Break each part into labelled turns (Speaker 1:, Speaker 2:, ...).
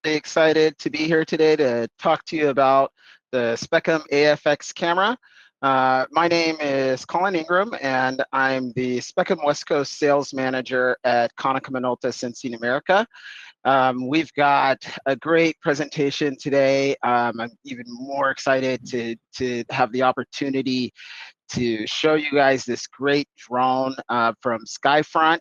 Speaker 1: really excited to be here today to talk to you about the Specim AFX camera. My name is Colin Ingram, and I'm the Specim West Coast Sales Manager at Konica Minolta Sensing America. We've got a great presentation today. I'm even more excited to have the opportunity to show you guys this great drone from Skyfront.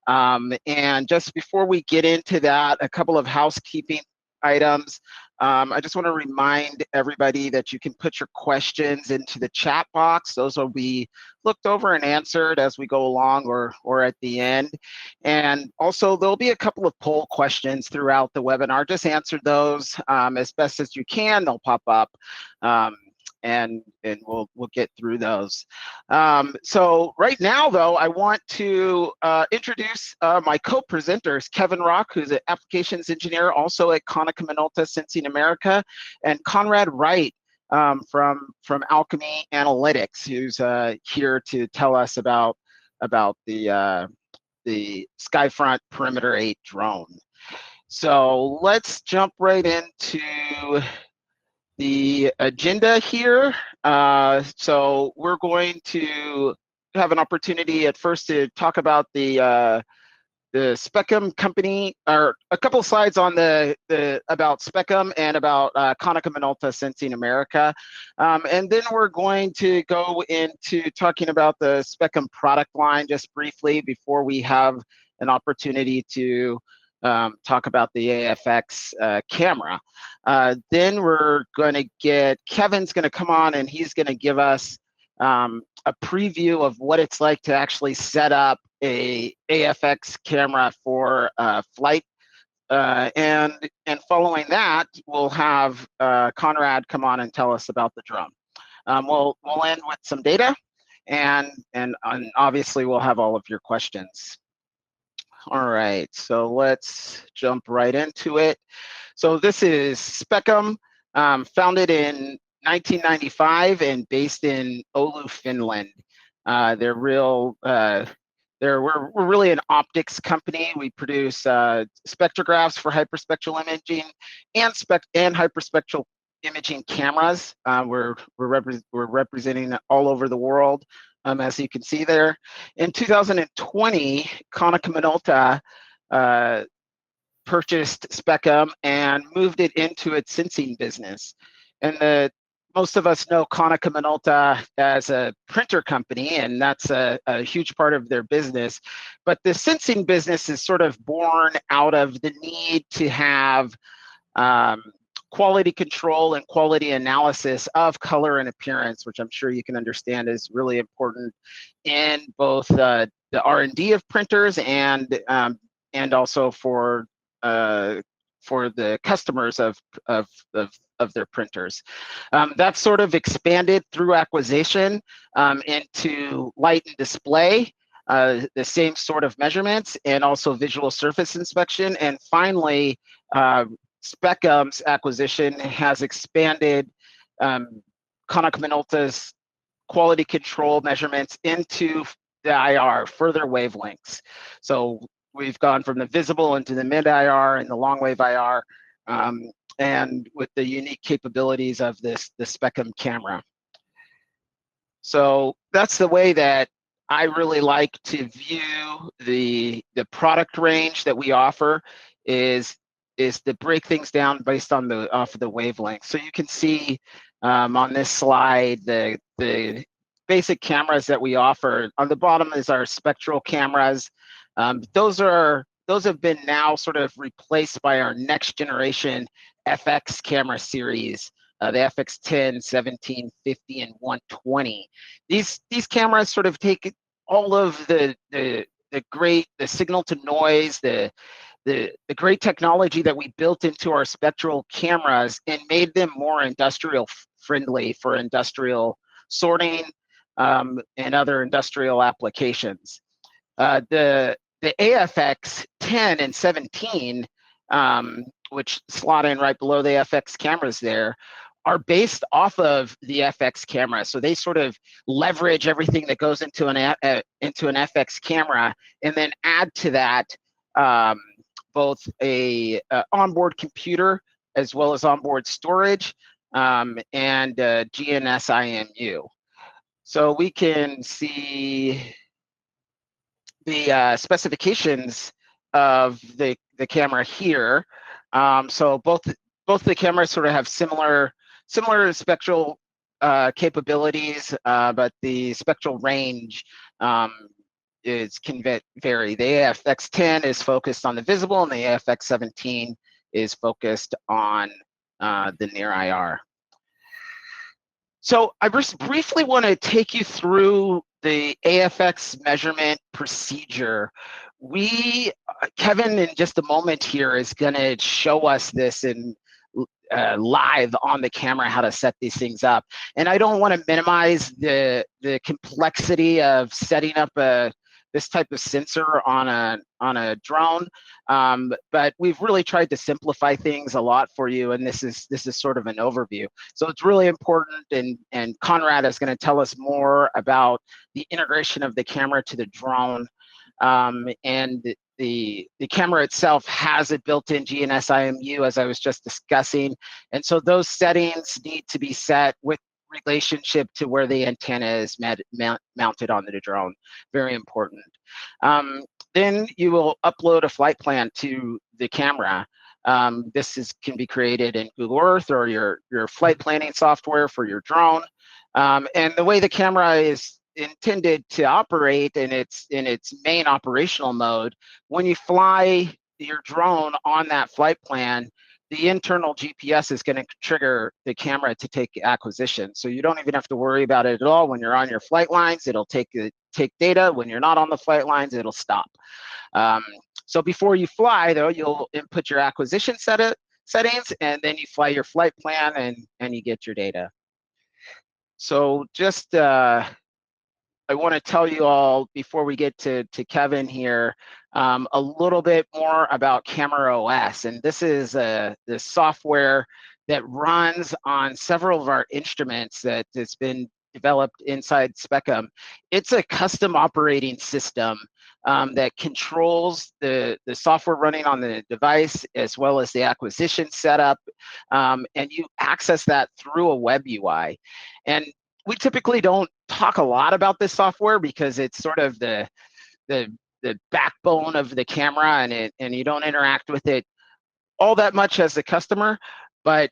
Speaker 1: And just before we get into that, a couple of housekeeping items. I just want to remind everybody that you can put your questions into the chat box. Those will be looked over and answered as we go along or at the end. And also there'll be a couple of poll questions throughout the webinar. Just answer those as best as you can. They'll pop up. And we'll get through those. So right now, though, I want to introduce my co-presenters, Kevin Rock, who's an applications engineer also at Konica Minolta Sensing America, and Conrad Wright from Alchemy Analytics, who's here to tell us about the Skyfront Perimeter 8 drone. So let's jump right into the agenda here. So we're going to have an opportunity at first to talk about the Specim company, or a couple of slides on about Specim and about Konica Minolta Sensing America. And then we're going to go into talking about the Specim product line just briefly before we have an opportunity to talk about the AFX camera. Then we're going to Kevin's going to come on and he's going to give us a preview of what it's like to actually set up a AFX camera for flight. And following that, we'll have Conrad come on and tell us about the drone. We'll end with some data, and obviously we'll have all of your questions. All right, so let's jump right into it. So this is Specim, founded in 1995 and based in Oulu, Finland. We're really an optics company. We produce spectrographs for hyperspectral imaging and hyperspectral imaging cameras. We're representing all over the world. As you can see there. In 2020, Konica Minolta purchased Specim and moved it into its sensing business. And most of us know Konica Minolta as a printer company, and that's a huge part of their business. But the sensing business is sort of born out of the need to have quality control and quality analysis of color and appearance, which I'm sure you can understand is really important in both the R&D of printers and also for the customers of their printers. That's sort of expanded through acquisition into light and display, the same sort of measurements, and also visual surface inspection, and finally Specim's acquisition has expanded Konica Minolta's quality control measurements into the IR, further wavelengths. So we've gone from the visible into the mid-IR and the long-wave IR, and with the unique capabilities of the Specim camera. So that's the way that I really like to view the product range that we offer is to break things down based on off of the wavelength. So you can see on this slide the basic cameras that we offer. On the bottom is our spectral cameras. Those have been now sort of replaced by our next generation FX camera series, the FX 10, 17, 50, and 120. These cameras sort of take all of the signal to noise, the great technology that we built into our spectral cameras and made them more industrial friendly for industrial sorting and other industrial applications. The AFX 10 and 17, which slot in right below the FX cameras there, are based off of the FX camera. So they sort of leverage everything that goes into an FX camera and then add to that both a onboard computer as well as onboard storage, and GNSIMU. So we can see the specifications of the camera here. So both the cameras sort of have similar spectral capabilities, but the spectral range can vary. The AFX10 is focused on the visible, and the AFX17 is focused on the near IR. So I just briefly want to take you through the AFX measurement procedure. Kevin in just a moment here is going to show us this in live on the camera, how to set these things up. And I don't want to minimize the complexity of setting up this type of sensor on a drone, but we've really tried to simplify things a lot for you, and this is sort of an overview. So it's really important, and Conrad is going to tell us more about the integration of the camera to the drone, and the camera itself has a built-in GNSIMU, as I was just discussing, and so those settings need to be set with relationship to where the antenna is mounted on the drone. Very important. Then you will upload a flight plan to the camera. This can be created in Google Earth or your flight planning software for your drone. And the way the camera is intended to operate in its main operational mode, when you fly your drone on that flight plan, the internal GPS is going to trigger the camera to take acquisition. So you don't even have to worry about it at all. When you're on your flight lines, it'll take data. When you're not on the flight lines, it'll stop. So before you fly, though, you'll input your acquisition settings, and then you fly your flight plan, and you get your data. So just I want to tell you all, before we get to Kevin here, a little bit more about CameraOS. And this is the software that runs on several of our instruments that has been developed inside Specim. It's a custom operating system that controls the software running on the device, as well as the acquisition setup, and you access that through a web UI. And we typically don't talk a lot about this software because it's sort of the backbone of the camera, and you don't interact with it all that much as a customer. But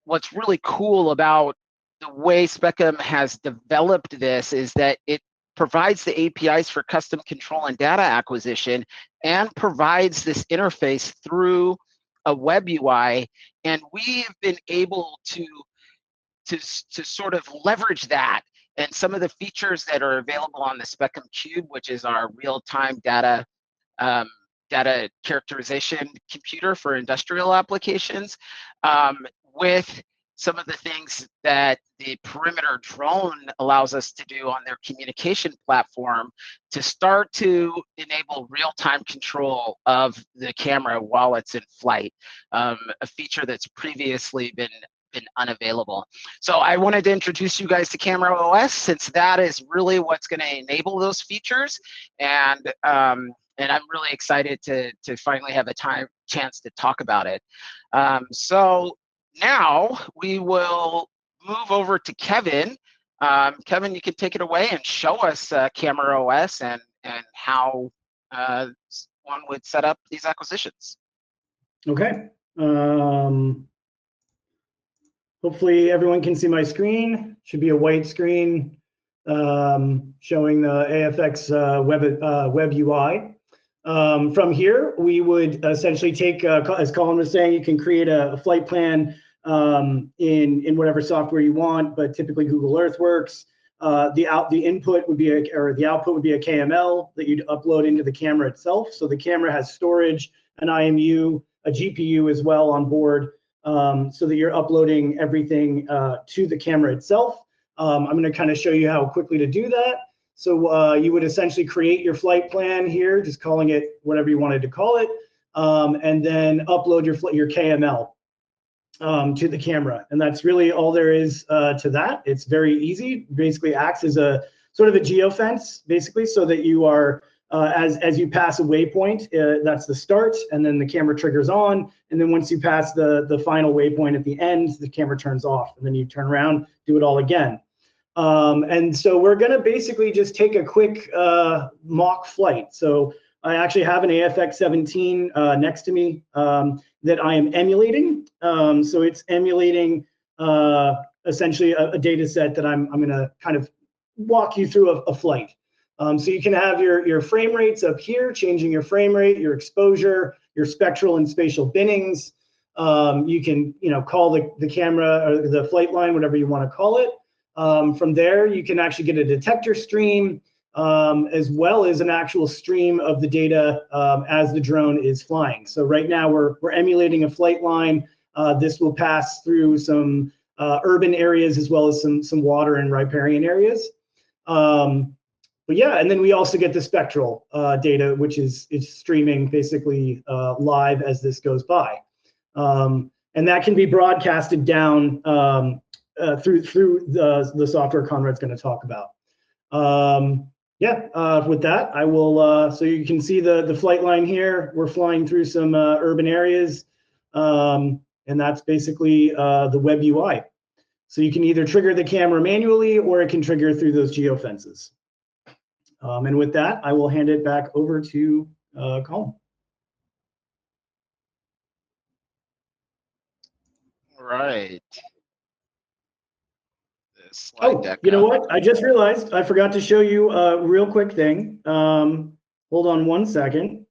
Speaker 1: what's really cool about the way Specim has developed this is that it provides the APIs for custom control and data acquisition, and provides this interface through a web UI. And we've been able to sort of leverage that and some of the features that are available on the Specim Cube, which is our real-time data characterization computer for industrial applications, with some of the things that the perimeter drone allows us to do on their communication platform to start to enable real-time control of the camera while it's in flight, a feature that's previously been unavailable. So I wanted to introduce you guys to CameraOS, since that is really what's going to enable those features, and I'm really excited to finally have a chance to talk about it. So now we will move over to Kevin. Kevin, you can take it away and show us CameraOS and how one would set up these acquisitions.
Speaker 2: Okay. Hopefully everyone can see my screen. Should be a white screen showing the AFX web UI. From here, we would essentially take, as Colin was saying, you can create a flight plan in whatever software you want, but typically Google Earth works. The input would be the output would be a KML that you'd upload into the camera itself. So the camera has storage, an IMU, a GPU as well on board, so that you're uploading everything to the camera itself. I'm going to kind of show you how quickly to do that. So you would essentially create your flight plan here, just calling it whatever you wanted to call it, and then upload your KML to the camera. And that's really all there is to that. It's very easy. Basically acts as a sort of a geofence, basically, so that you are as you pass a waypoint, that's the start, and then the camera triggers on, and then once you pass the final waypoint at the end, the camera turns off, and then you turn around, do it all again. And so we're going to basically just take a quick mock flight. So I actually have an AFX 17 next to me that I am emulating. So it's emulating essentially a data set that I'm going to kind of walk you through a flight. So you can have your frame rates up here, changing your frame rate, your exposure, your spectral and spatial binnings. You can call the camera or the flight line, whatever you want to call it. From there, you can actually get a detector stream, as well as an actual stream of the data as the drone is flying. So right now we're emulating a flight line. This will pass through some urban areas as well as some water and riparian areas. But yeah, and then we also get the spectral data, which is streaming basically live as this goes by. And that can be broadcasted down through the software Conrad's going to talk about. With that, I will, so you can see the flight line here. We're flying through some urban areas, and that's basically the web UI. So you can either trigger the camera manually, or it can trigger through those geofences. And with that, I will hand it back over to Colin.
Speaker 1: Right. Slide deck
Speaker 2: you know what? I just realized I forgot to show you a real quick thing. Hold on one second.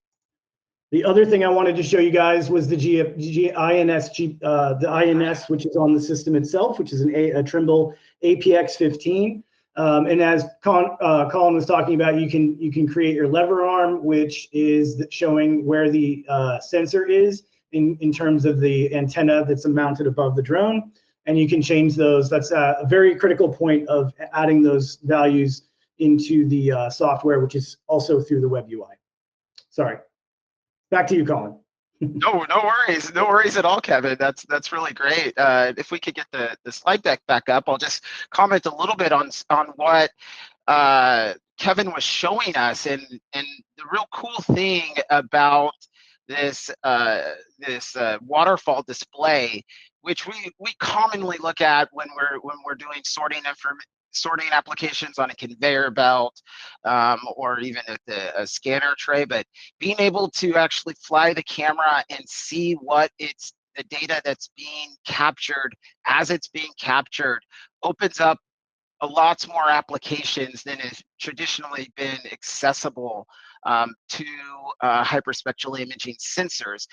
Speaker 2: The other thing I wanted to show you guys was the INS, which is on the system itself, which is a Trimble APX 15. And as Colin was talking about, you can create your lever arm, which is showing where the sensor is in terms of the antenna that's mounted above the drone. And you can change those. That's a very critical point of adding those values into the software, which is also through the web UI. Sorry. Back to you, Colin.
Speaker 1: No worries at all, Kevin. That's really great. If we could get the slide deck back up, I'll just comment a little bit on what Kevin was showing us, and the real cool thing about this waterfall display, which we commonly look at when we're doing sorting applications on a conveyor belt, or even at a scanner tray, but being able to actually fly the camera and see what the data that's being captured as it's being captured opens up a lot more applications than has traditionally been accessible to hyperspectral imaging sensors,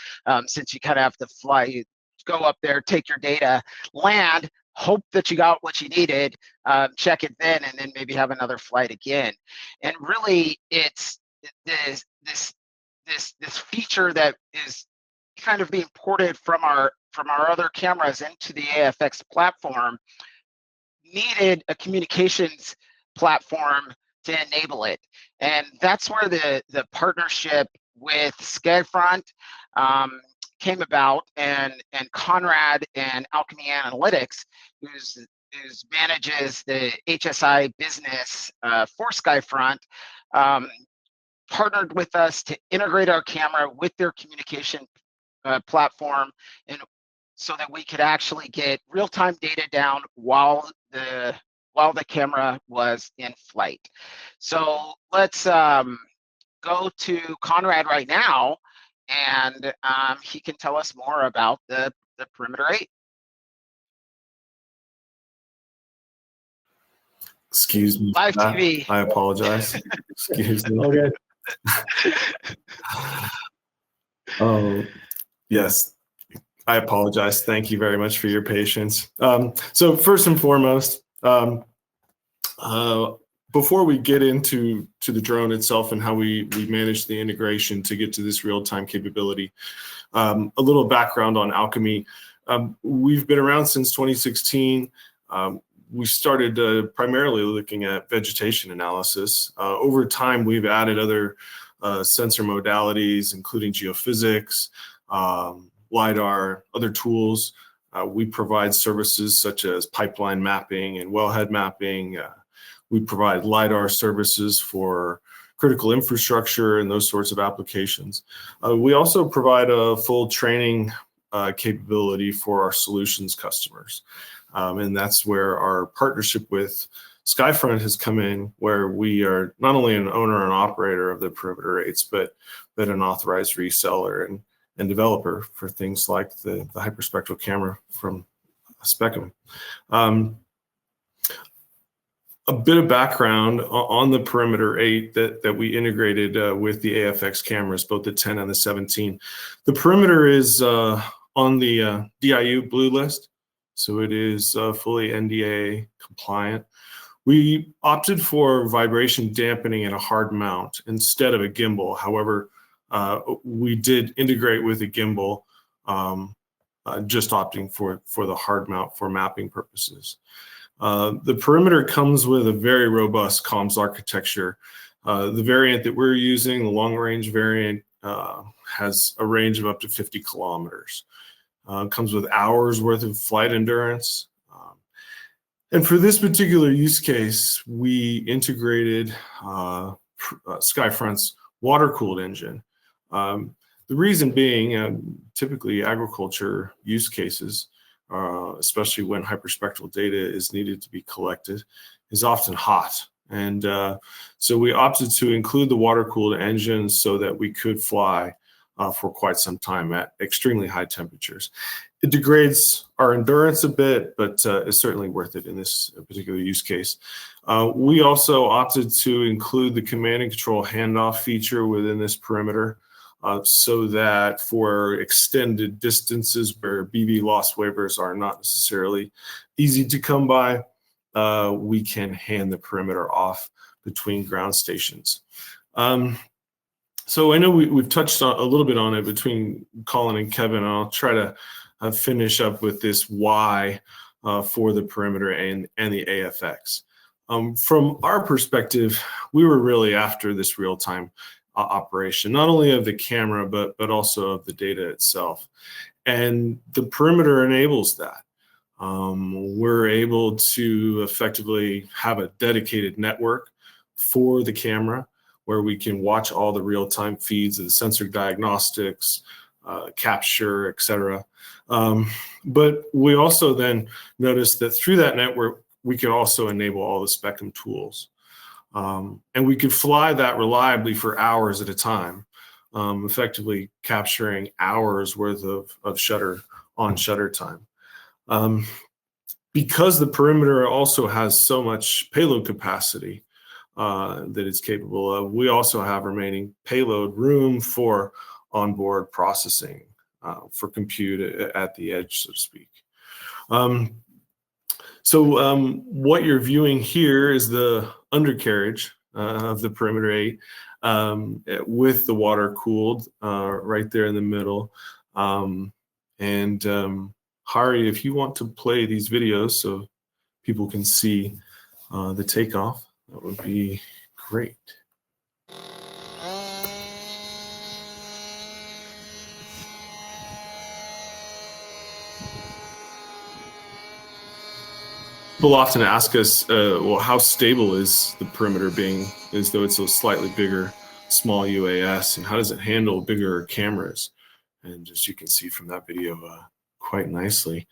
Speaker 1: since you kind of have to go up there, take your data, land, hope that you got what you needed, check it then, and then maybe have another flight again. And really, it's this feature that is kind of being ported from our other cameras into the AFX platform needed a communications platform to enable it. And that's where the partnership with Skyfront came about, and Conrad and Alchemy Analytics, who manages the HSI business for Skyfront, partnered with us to integrate our camera with their communication platform, and so that we could actually get real-time data down while the camera was in flight. So let's go to Conrad right now, and he can tell us more about the Perimeter 8.
Speaker 3: Excuse me.
Speaker 1: Live TV.
Speaker 3: I apologize. Excuse me.
Speaker 2: Okay.
Speaker 3: Oh, yes. I apologize. Thank you very much for your patience. So first and foremost, before we get into the drone itself and how we manage the integration to get to this real-time capability, a little background on Alchemy. We've been around since 2016. We started primarily looking at vegetation analysis. Over time, we've added other sensor modalities, including geophysics, LiDAR, other tools. We provide services such as pipeline mapping and wellhead mapping. We provide LiDAR services for critical infrastructure and those sorts of applications. We also provide a full training capability for our solutions customers. And that's where our partnership with Skyfront has come in, where we are not only an owner and operator of the perimeter 8s, but an authorized reseller and developer for things like the hyperspectral camera from Specim. A bit of background on the perimeter 8 that we integrated with the AFX cameras, both the 10 and the 17. The perimeter is on the DIU blue list, so it is fully NDAA compliant. We opted for vibration dampening and a hard mount instead of a gimbal. However, we did integrate with a gimbal, just opting for the hard mount for mapping purposes. The perimeter comes with a very robust comms architecture. The variant that we're using, the long range variant, has a range of up to 50 kilometers. Comes with hours worth of flight endurance. And for this particular use case, we integrated Skyfront's water-cooled engine. The reason being, typically agriculture use cases, especially when hyperspectral data is needed to be collected, is often hot. And so we opted to include the water-cooled engine so that we could fly for quite some time at extremely high temperatures. It degrades our endurance a bit, but it's certainly worth it in this particular use case. We also opted to include the command and control handoff feature within this perimeter, so that for extended distances where BB loss waivers are not necessarily easy to come by, we can hand the perimeter off between ground stations. So I know we've touched on, a little bit on it between Colin and Kevin, and I'll try to finish up with this why for the perimeter and the AFX. From our perspective, we were really after this real-time operation, not only of the camera, but also of the data itself. And the perimeter enables that. We're able to effectively have a dedicated network for the camera where we can watch all the real-time feeds of the sensor diagnostics, capture, etc. But we also then noticed that through that network, we could also enable all the Specim tools. And we could fly that reliably for hours at a time, effectively capturing hours worth of shutter time. Because the perimeter also has so much payload capacity that it's capable of, we also have remaining payload room for onboard processing, for compute at the edge, so to speak. What you're viewing here is the undercarriage of the perimeter 8 with the water cooled right there in the middle. Hari, if you want to play these videos so people can see the takeoff, that would be great. People often ask us, well, how stable is the perimeter, being as though it's a slightly bigger, small UAS, and how does it handle bigger cameras? And as you can see from that video, quite nicely,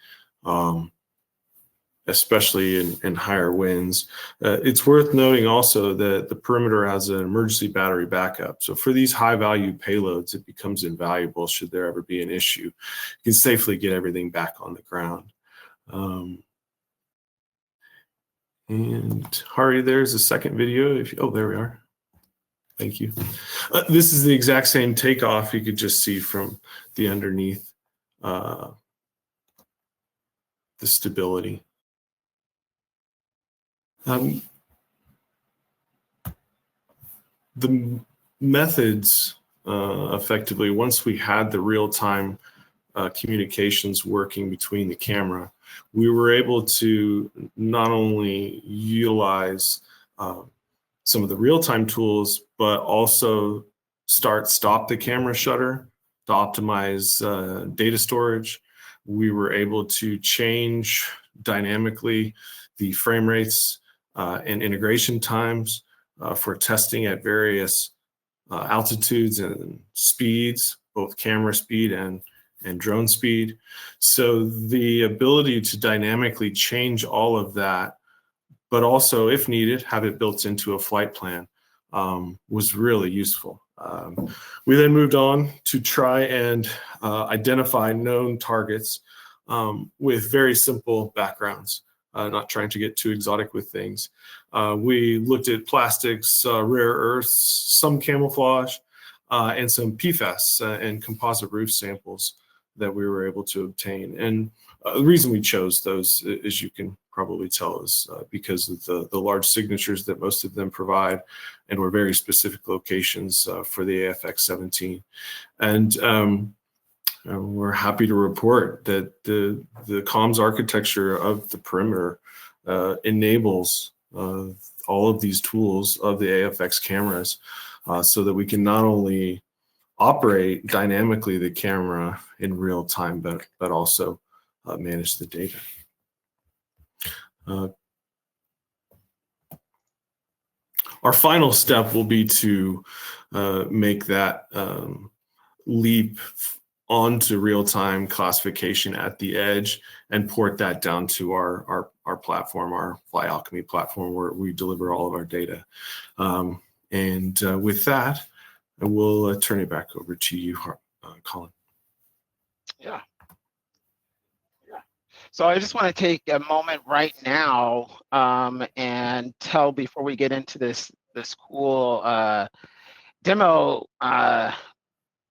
Speaker 3: especially in higher winds. It's worth noting also that the perimeter has an emergency battery backup. So for these high value payloads, it becomes invaluable should there ever be an issue. You can safely get everything back on the ground. And Hari, there's a second video. Oh, there we are. Thank you. This is the exact same takeoff. You could just see from the underneath the stability. The methods, effectively, once we had the real-time communications working between the camera, we were able to not only utilize some of the real-time tools, but also stop the camera shutter to optimize data storage. We were able to change dynamically the frame rates and integration times for testing at various altitudes and speeds, both camera speed and drone speed. So the ability to dynamically change all of that, but also, if needed, have it built into a flight plan was really useful. We then moved on to try and identify known targets with very simple backgrounds, not trying to get too exotic with things. We looked at plastics, rare earths, some camouflage, and some PFAS and composite roof samples that we were able to obtain. And the reason we chose those, as you can probably tell, is because of the large signatures that most of them provide, and were very specific locations for the AFX 17. And we're happy to report that the comms architecture of the perimeter enables all of these tools of the AFX cameras so that we can not only operate dynamically the camera in real time, but also manage the data. Our final step will be to make that leap onto real-time classification at the edge and port that down to our platform, our Fly Alchemy platform, where we deliver all of our data. With that, I will turn it back over to you, Colin.
Speaker 1: Yeah. So I just want to take a moment right now and tell, before we get into this cool demo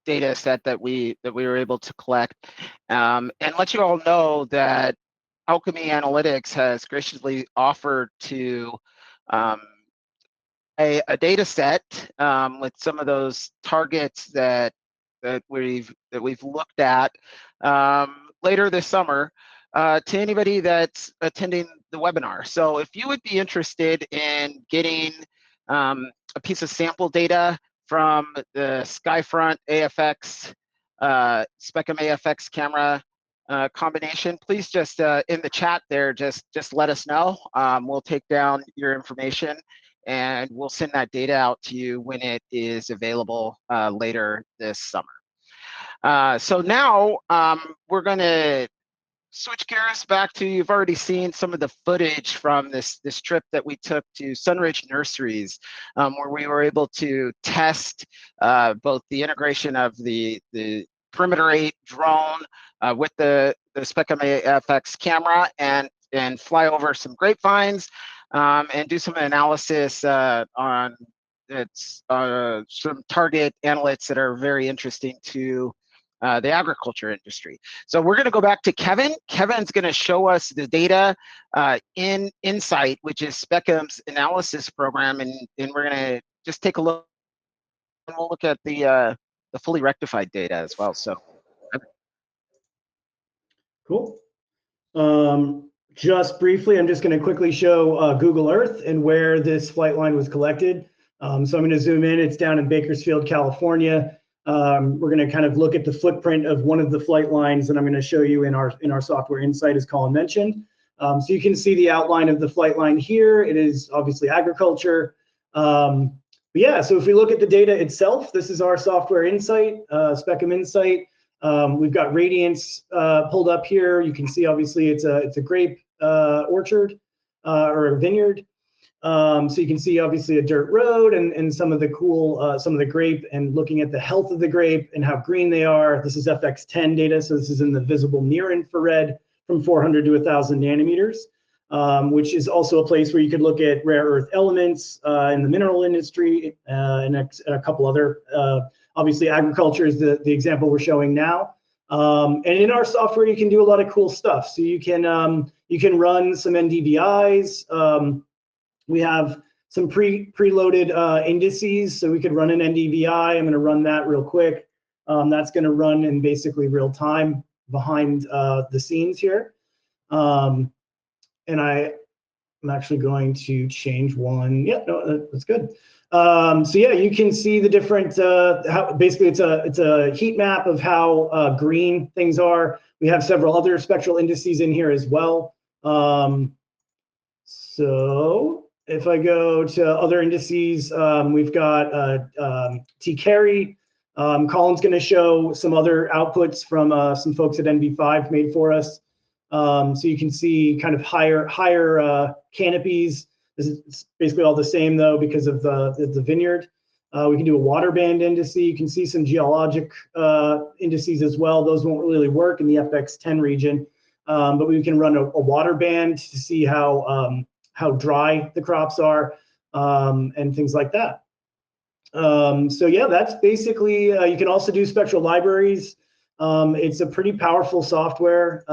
Speaker 1: data set that we were able to collect, and let you all know that Alchemy Analytics has graciously offered to a data set with some of those targets that we've looked at later this summer to anybody that's attending the webinar. So if you would be interested in getting a piece of sample data from the Skyfront AFX, Specim AFX camera combination, please just in the chat there, just let us know. We'll take down your information and we'll send that data out to you when it is available later this summer. So now we're going to switch gears back to, you've already seen some of the footage from this trip that we took to Sunridge Nurseries, where we were able to test both the integration of the Perimeter 8 drone with the Specim AFX camera and fly over some grapevines and do some analysis on some target analytes that are very interesting to the agriculture industry. So we're going to go back to Kevin. Kevin's going to show us the data in Insight, which is Specim's analysis program, and we're going to just take a look, and we'll look at the fully rectified data as well. So
Speaker 2: cool. Just briefly, I'm just going to quickly show Google Earth and where this flight line was collected. So I'm going to zoom in. It's down in Bakersfield, California. We're going to kind of look at the footprint of one of the flight lines that I'm going to show you in our software Insight, as Colin mentioned. So you can see the outline of the flight line here. It is obviously agriculture. But yeah, so if we look at the data itself, this is our software Insight, Specim Insight. We've got radiance pulled up here. You can see obviously it's a grape orchard or a vineyard. So you can see obviously a dirt road and some of the cool, some of the grape, and looking at the health of the grape and how green they are. This is FX10 data, so this is in the visible near infrared from 400 to 1,000 nanometers, which is also a place where you could look at rare earth elements in the mineral industry and a couple other, obviously agriculture is the example we're showing now. And in our software, you can do a lot of cool stuff. So you can run some NDVIs. We have some preloaded indices, so we could run an NDVI. I'm going to run that real quick. That's going to run in basically real time behind the scenes here. And I'm actually going to change one. Yeah, no, that's good. So yeah, you can see the different, how basically it's a heat map of how green things are. We have several other spectral indices in here as well. So If I go to other indices, we've got T-carry. Colin's going to show some other outputs from some folks at NV5 made for us. So you can see kind of higher canopies. This is basically all the same though because of the vineyard. We can do a water band indice. You can see some geologic indices as well. Those won't really work in the FX10 region, but we can run a water band to see how dry the crops are and things like that. So yeah, that's basically, you can also do spectral libraries. It's a pretty powerful software,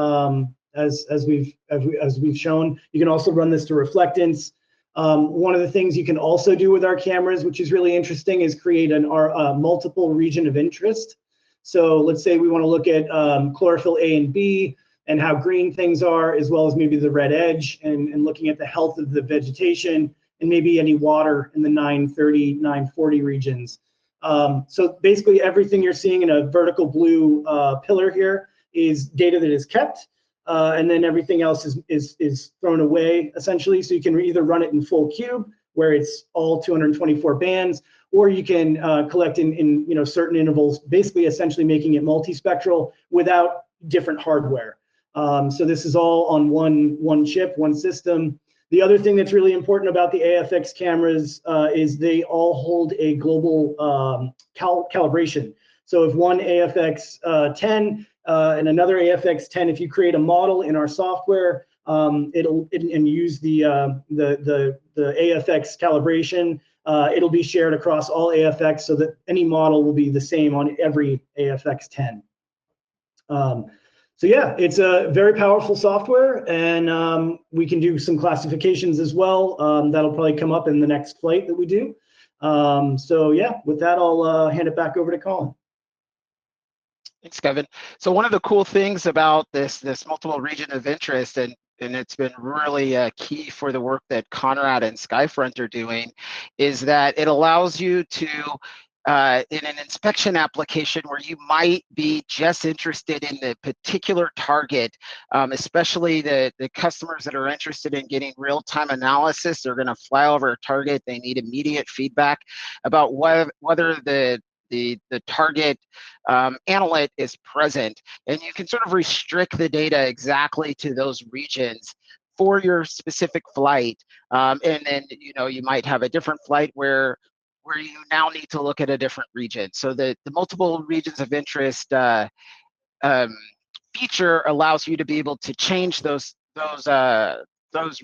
Speaker 2: as we've shown. You can also run this to reflectance. One of the things you can also do with our cameras, which is really interesting, is create a multiple region of interest. So let's say we want to look at chlorophyll A and B and how green things are, as well as maybe the red edge, and looking at the health of the vegetation and maybe any water in the 930, 940 regions. So basically everything you're seeing in a vertical blue pillar here is data that is kept, and then everything else is thrown away essentially. So you can either run it in full cube, where it's all 224 bands, or you can collect in certain intervals, basically essentially making it multispectral without different hardware. So this is all on one chip, one system. The other thing that's really important about the AFX cameras is they all hold a global calibration. So if one AFX 10 and another AFX 10, if you create a model in our software, and use the AFX calibration, it'll be shared across all AFX so that any model will be the same on every AFX 10. So yeah, it's a very powerful software, and we can do some classifications as well. That'll probably come up in the next flight that we do. So yeah, with that, I'll hand it back over to Colin.
Speaker 1: Thanks, Kevin. So one of the cool things about this multiple region of interest, and it's been really key for the work that Conrad and Skyfront are doing, is that it allows you to in an inspection application where you might be just interested in the particular target, especially the customers that are interested in getting real-time analysis. They're going to fly over a target. They need immediate feedback about whether the target analyte is present, and you can sort of restrict the data exactly to those regions for your specific flight. And then you might have a different flight where you now need to look at a different region. So the multiple regions of interest feature allows you to be able to change those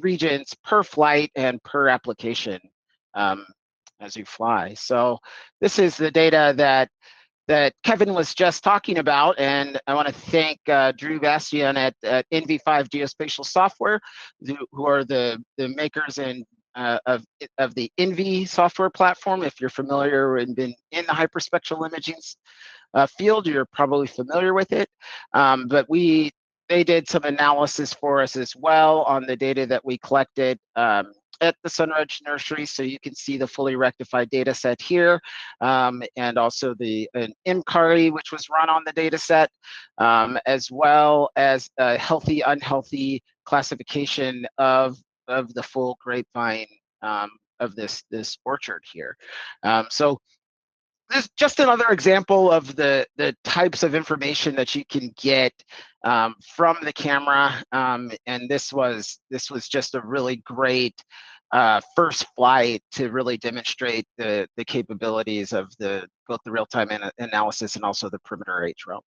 Speaker 1: regions per flight and per application as you fly. So this is the data that Kevin was just talking about, and I want to thank Drew Bastian at NV5 Geospatial Software, who are the makers of the NV software platform. If you're familiar and been in the hyperspectral imaging field, you're probably familiar with it. But they did some analysis for us as well on the data that we collected at the Sunridge Nursery, so you can see the fully rectified data set here, and also an MCARI, which was run on the data set, as well as a healthy, unhealthy classification of the full grapevine of this orchard here. So this is just another example of the types of information that you can get from the camera, and this was just a really great first flight to really demonstrate the capabilities of both the real-time analysis and also the perimeter H row.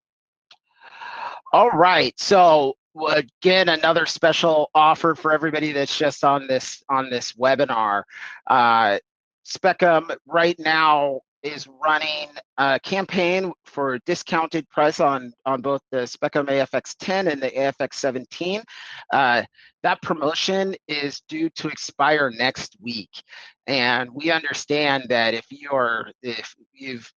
Speaker 1: All right, so again, another special offer for everybody that's just on this webinar. Specim right now is running a campaign for a discounted price on both the Specim AFX 10 and the AFX 17. That promotion is due to expire next week, and we understand that if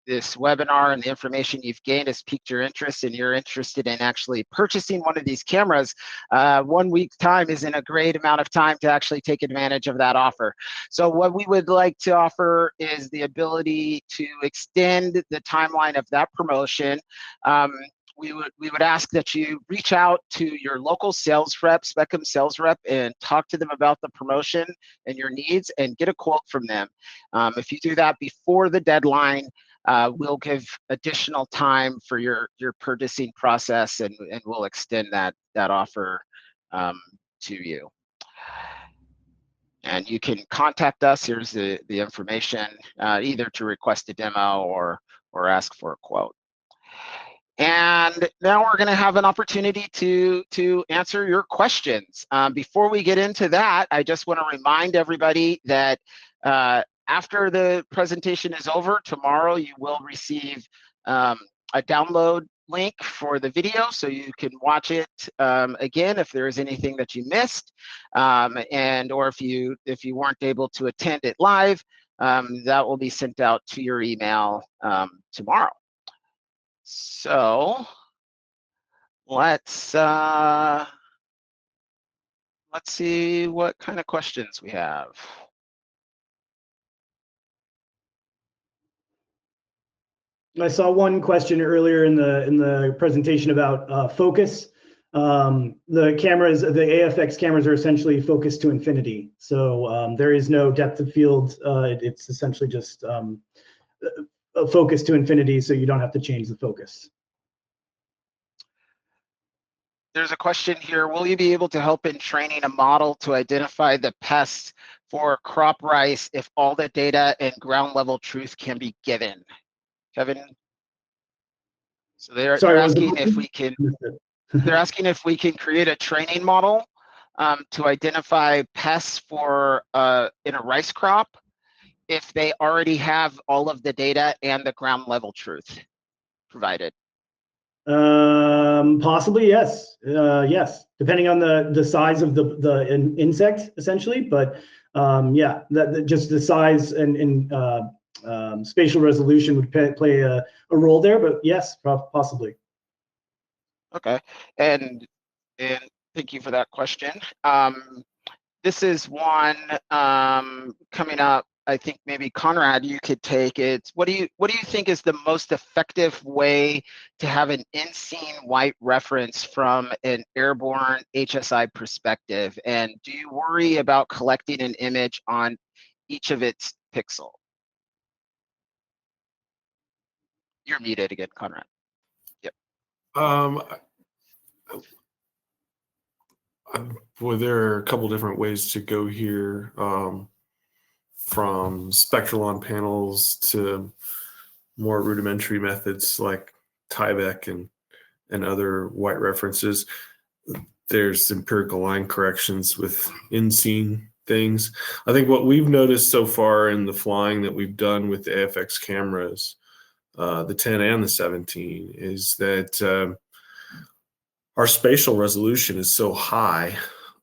Speaker 1: this webinar and the information you've gained has piqued your interest and you're interested in actually purchasing one of these cameras, 1 week's time isn't a great amount of time to actually take advantage of that offer. So what we would like to offer is the ability to extend the timeline of that promotion. we would ask that you reach out to your local sales rep, Specim sales rep, and talk to them about the promotion and your needs and get a quote from them. If you do that before the deadline, we'll give additional time for your purchasing process, and we'll extend that offer to you. And you can contact us. Here's the information, either to request a demo or ask for a quote. And now we're going to have an opportunity to answer your questions. Before we get into that, I just want to remind everybody that after the presentation is over, tomorrow you will receive a download link for the video, so you can watch it again if there is anything that you missed, or if you weren't able to attend it live, that will be sent out to your email tomorrow. So let's see what kind of questions we have.
Speaker 2: I saw one question earlier in the presentation about focus. The cameras, the AFX cameras, are essentially focused to infinity. So there is no depth of field. It's essentially just a focus to infinity, so you don't have to change the focus.
Speaker 1: There's a question here. Will you be able to help in training a model to identify the pests for crop rice if all the data and ground level truth can be given? Kevin? So they're asking if we can. They're asking if we can create a training model to identify pests for in a rice crop if they already have all of the data and the ground level truth provided.
Speaker 2: Possibly, yes. Yes, depending on the size of the insect, essentially. But yeah, just the size and spatial resolution would play a role there. But yes, possibly.
Speaker 1: Okay, and thank you for that question. This is one coming up. I think maybe Conrad, you could take it. What do you think is the most effective way to have an in-scene white reference from an airborne HSI perspective? And do you worry about collecting an image on each of its pixel? You're muted again, Conrad. Yep.
Speaker 3: Well, there are a couple different ways to go here. From spectral on panels to more rudimentary methods like Tyvek and other white references. There's empirical line corrections with in-scene things. I think what we've noticed so far in the flying that we've done with the AFX cameras, the 10 and the 17, is that our spatial resolution is so high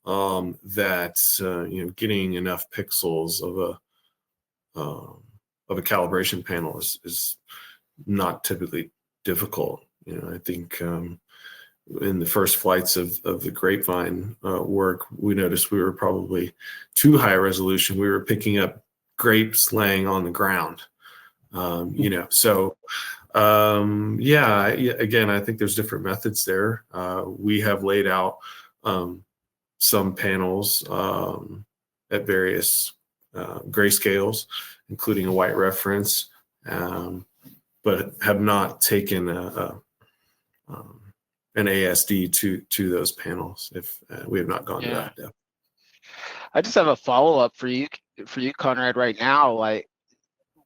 Speaker 3: that getting enough pixels of a calibration panel is not typically difficult. I think in the first flights of the Grapevine work, we noticed we were probably too high resolution. We were picking up grapes laying on the ground, So yeah, again, I think there's different methods there. We have laid out some panels at various grayscales, including a white reference, but have not taken an ASD to those panels. If we have not gone to that depth.
Speaker 1: I just have a follow-up for you, Conrad, right now. Like,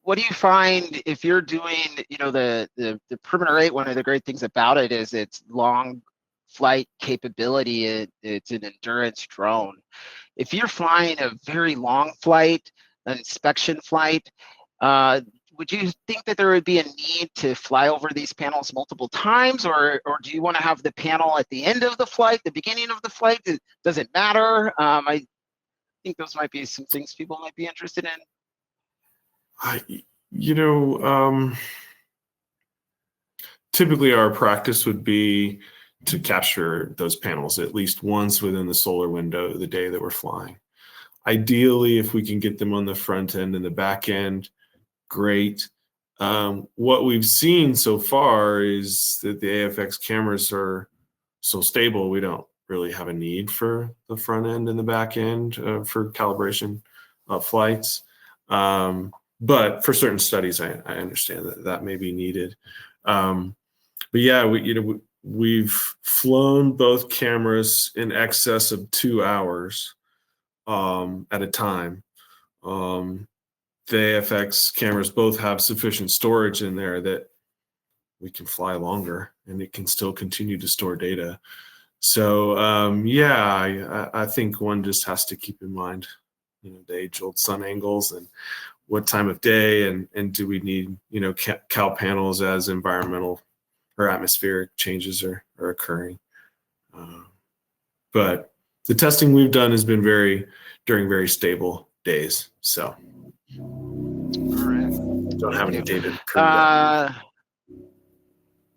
Speaker 1: what do you find if you're doing, the Perimeter 8? One of the great things about it is its long flight capability. It's an endurance drone. If you're flying a very long flight, an inspection flight, would you think that there would be a need to fly over these panels multiple times, or do you want to have the panel at the end of the flight, the beginning of the flight? Does it matter? I think those might be some things people might be interested in.
Speaker 3: Typically our practice would be to capture those panels at least once within the solar window the day that we're flying. Ideally, if we can get them on the front end and the back end, great. What we've seen so far is that the AFX cameras are so stable, we don't really have a need for the front end and the back end for calibration flights. But for certain studies, I understand that that may be needed. But yeah, we've flown both cameras in excess of 2 hours at a time. The AFX cameras both have sufficient storage in there that we can fly longer and it can still continue to store data. So yeah, I think one just has to keep in mind, the age-old sun angles and what time of day, and do we need, cal panels as environmental or atmospheric changes are occurring. But the testing we've done has been during very stable days. So
Speaker 1: All right.
Speaker 3: Don't have any data to prove that.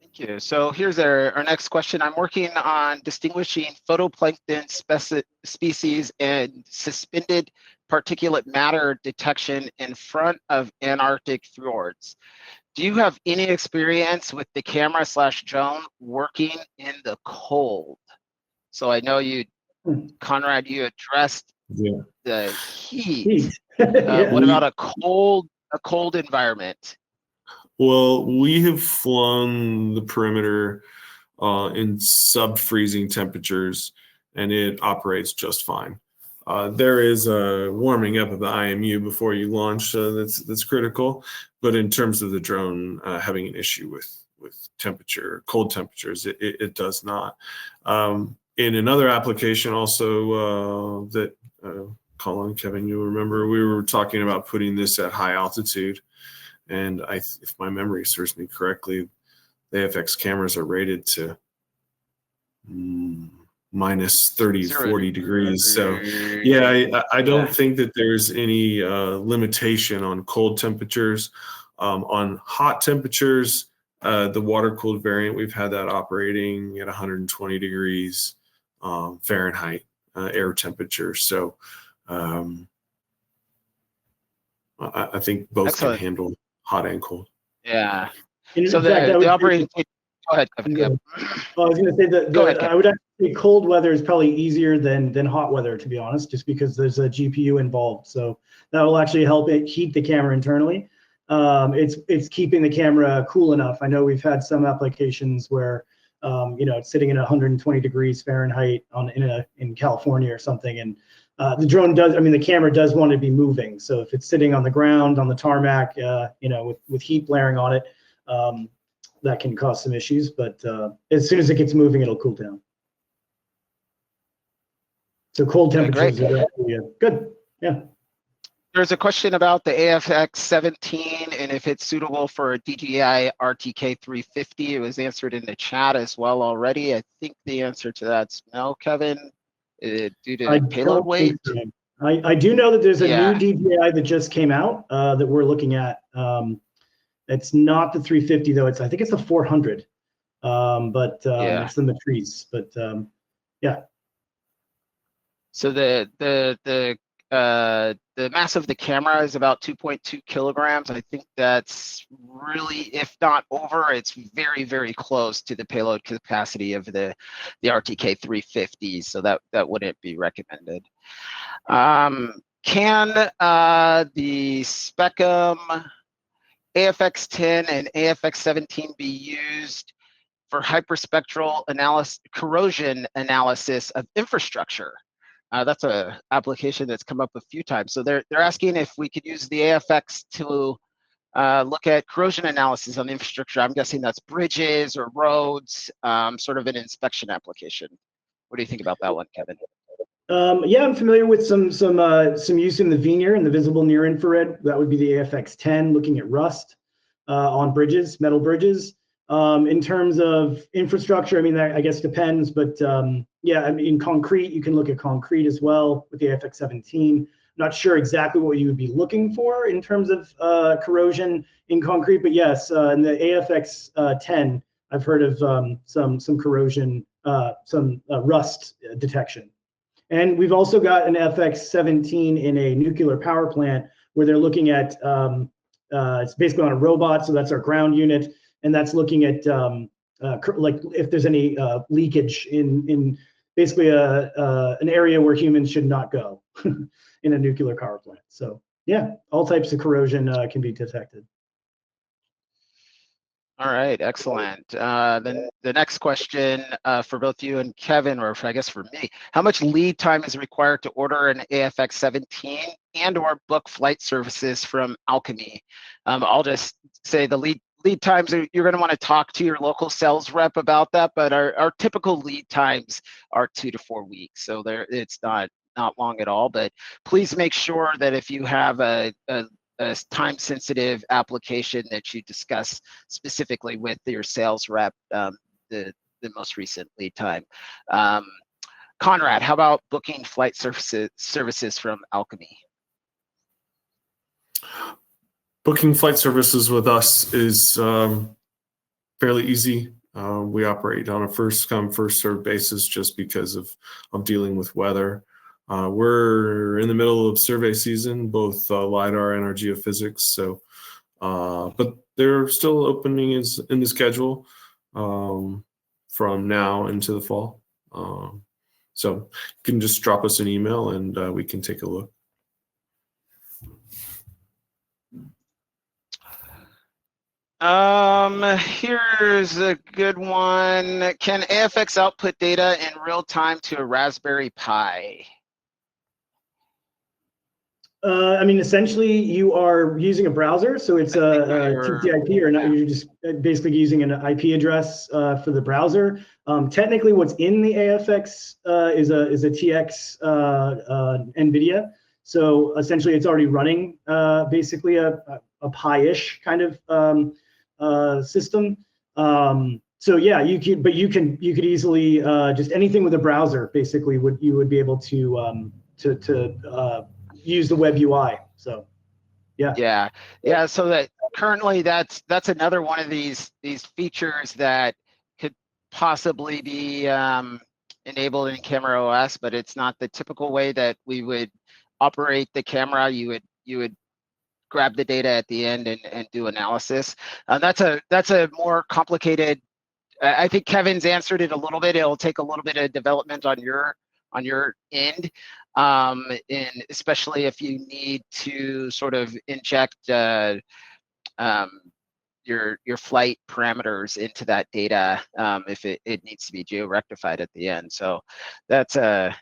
Speaker 1: Thank you. So here's our next question. I'm working on distinguishing photoplankton species and suspended particulate matter detection in front of Antarctic fjords. Do you have any experience with the camera/drone working in the cold? So I know Conrad, you addressed the heat.
Speaker 2: Yeah.
Speaker 1: What about a cold environment?
Speaker 3: Well, we have flown the perimeter in sub-freezing temperatures, and it operates just fine. There is a warming up of the IMU before you launch that's critical, but in terms of the drone having an issue with temperature, cold temperatures, it does not. In another application also that Colin, Kevin, you'll remember, we were talking about putting this at high altitude. And if my memory serves me correctly, the AFX cameras are rated to minus 30, 40 degrees. So yeah, I don't think that there's any limitation on cold temperatures. On hot temperatures, the water-cooled variant, we've had that operating at 120 degrees Fahrenheit air temperature. So I think both can handle hot and cold.
Speaker 1: Yeah.
Speaker 2: In
Speaker 1: So
Speaker 2: fact,
Speaker 1: the operating. Go ahead, Kevin.
Speaker 2: I was going to say that I would actually say cold weather is probably easier than hot weather, to be honest, just because there's a GPU involved. So that will actually help it keep the camera internally. It's keeping the camera cool enough. I know we've had some applications where it's sitting at 120 degrees Fahrenheit in California or something, and the drone the camera does want to be moving. So if it's sitting on the ground on the tarmac, with heat blaring on it, that can cause some issues. But as soon as it gets moving, it'll cool down. So cold temperatures are actually good. Yeah.
Speaker 1: There's a question about the AFX 17 and if it's suitable for a DJI RTK 350. It was answered in the chat as well already. I think the answer to that's no, Kevin, due to payload weight.
Speaker 2: I do know that there's a new DJI that just came out that we're looking at. It's not the 350 though. I think it's the 400, but it's the Matrice. But yeah.
Speaker 1: So the mass of the camera is about 2.2 kilograms. I think that's really, if not over, it's very, very close to the payload capacity of the RTK 350. So that wouldn't be recommended. Can the Specim AFX 10 and AFX 17 be used for hyperspectral corrosion analysis of infrastructure? That's a application that's come up a few times. So they're asking if we could use the AFX to look at corrosion analysis on infrastructure. I'm guessing that's bridges or roads, sort of an inspection application. What do you think about that one, Kevin?
Speaker 2: Yeah, I'm familiar with some use in the VNIR and the visible near infrared. That would be the AFX 10, looking at rust on bridges, metal bridges. In terms of infrastructure, that I guess depends, but yeah, in concrete, you can look at concrete as well with the AFX 17. Not sure exactly what you would be looking for in terms of corrosion in concrete, but yes, in the AFX 10, I've heard of some corrosion, some rust detection. And we've also got an FX 17 in a nuclear power plant where they're looking at it's basically on a robot, so that's our ground unit, and that's looking at like if there's any leakage in basically an area where humans should not go in a nuclear power plant. So yeah, all types of corrosion can be detected.
Speaker 1: All right, excellent. Then the next question for both you and Kevin, or I guess for me, how much lead time is required to order an AFX 17 and or book flight services from Alchemy? I'll just say the lead times, you're going to want to talk to your local sales rep about that, but our typical lead times are 2 to 4 weeks. So it's not long at all, but please make sure that if you have a time-sensitive application that you discuss specifically with your sales rep, the most recent lead time. Conrad, how about booking flight services from Alchemy?
Speaker 3: Booking flight services with us is fairly easy. We operate on a first-come, first-served basis just because of dealing with weather. We're in the middle of survey season, both LiDAR and our geophysics. So, but there are still openings in the schedule from now into the fall. So you can just drop us an email and we can take a look.
Speaker 1: Here's a good one. Can AFX output data in real time to a Raspberry Pi?
Speaker 2: I mean, essentially, you are using a browser, so it's a TCP, or not. You're just basically using an IP address for the browser. Technically, what's in the AFX is a TX NVIDIA. So essentially, it's already running basically a Pi-ish kind of system. So yeah, you could easily just anything with a browser basically you would be able to use the web UI. So yeah.
Speaker 1: So that currently that's another one of these features that could possibly be enabled in CameraOS, but it's not the typical way that we would operate the camera. You would grab the data at the end and do analysis. That's a more complicated. I think Kevin's answered it a little bit. It'll take a little bit of development on your end, and especially if you need to sort of inject your flight parameters into that data if it needs to be geo-rectified at the end. So that's a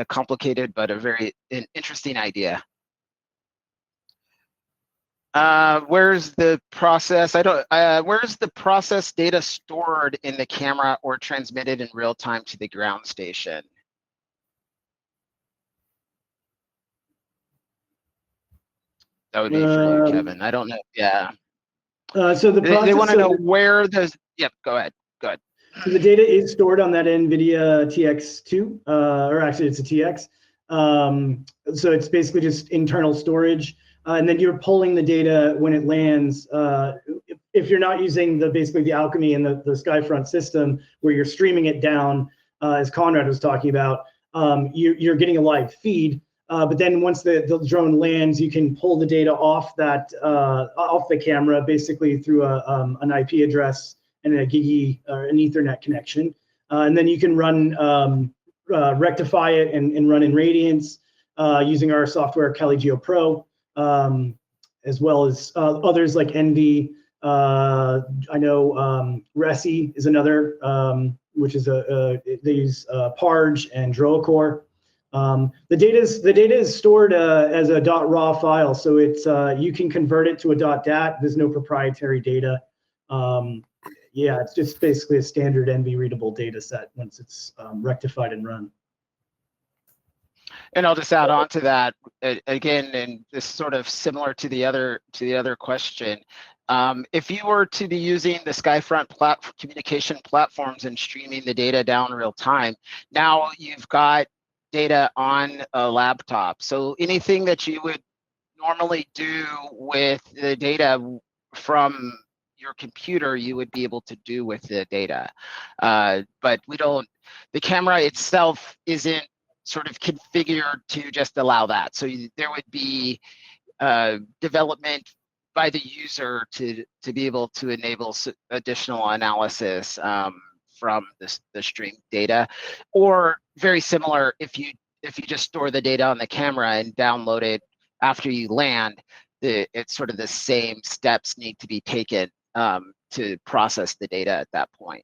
Speaker 1: complicated but a very interesting idea. Where's the process? Where's the process data stored in the camera or transmitted in real time to the ground station? That would be for you, Kevin. I don't know. Yeah.
Speaker 2: So the process,
Speaker 1: they want to know where the. Yep. Go ahead.
Speaker 2: So the data is stored on that NVIDIA TX2, or actually it's a TX. So it's basically just internal storage. And then you're pulling the data when it lands. If you're not using basically the Alchemy and the Skyfront system, where you're streaming it down, as Conrad was talking about, you're getting a live feed. But then once the drone lands, you can pull the data off the camera, basically through an IP address and a GIGI or an Ethernet connection. And then you can run rectify it and run in Radiance using our software Kali Geo Pro. As well as others like Envy. I know Resi is another, which is they use Parge and Drocore. The data is stored as a .raw file, so it's you can convert it to a .dat. There's no proprietary data. Yeah, it's just basically a standard Envy readable data set once it's rectified and run.
Speaker 1: And I'll just add on to that again, and this is sort of similar to the other question. If you were to be using the Skyfront communication platforms and streaming the data down real time, now you've got data on a laptop. So anything that you would normally do with the data from your computer, you would be able to do with the data. But the camera itself isn't sort of configured to just allow that. So there would be development by the user to be able to enable additional analysis from the stream data, or very similar if you just store the data on the camera and download it after you land. It's sort of the same steps need to be taken to process the data at that point.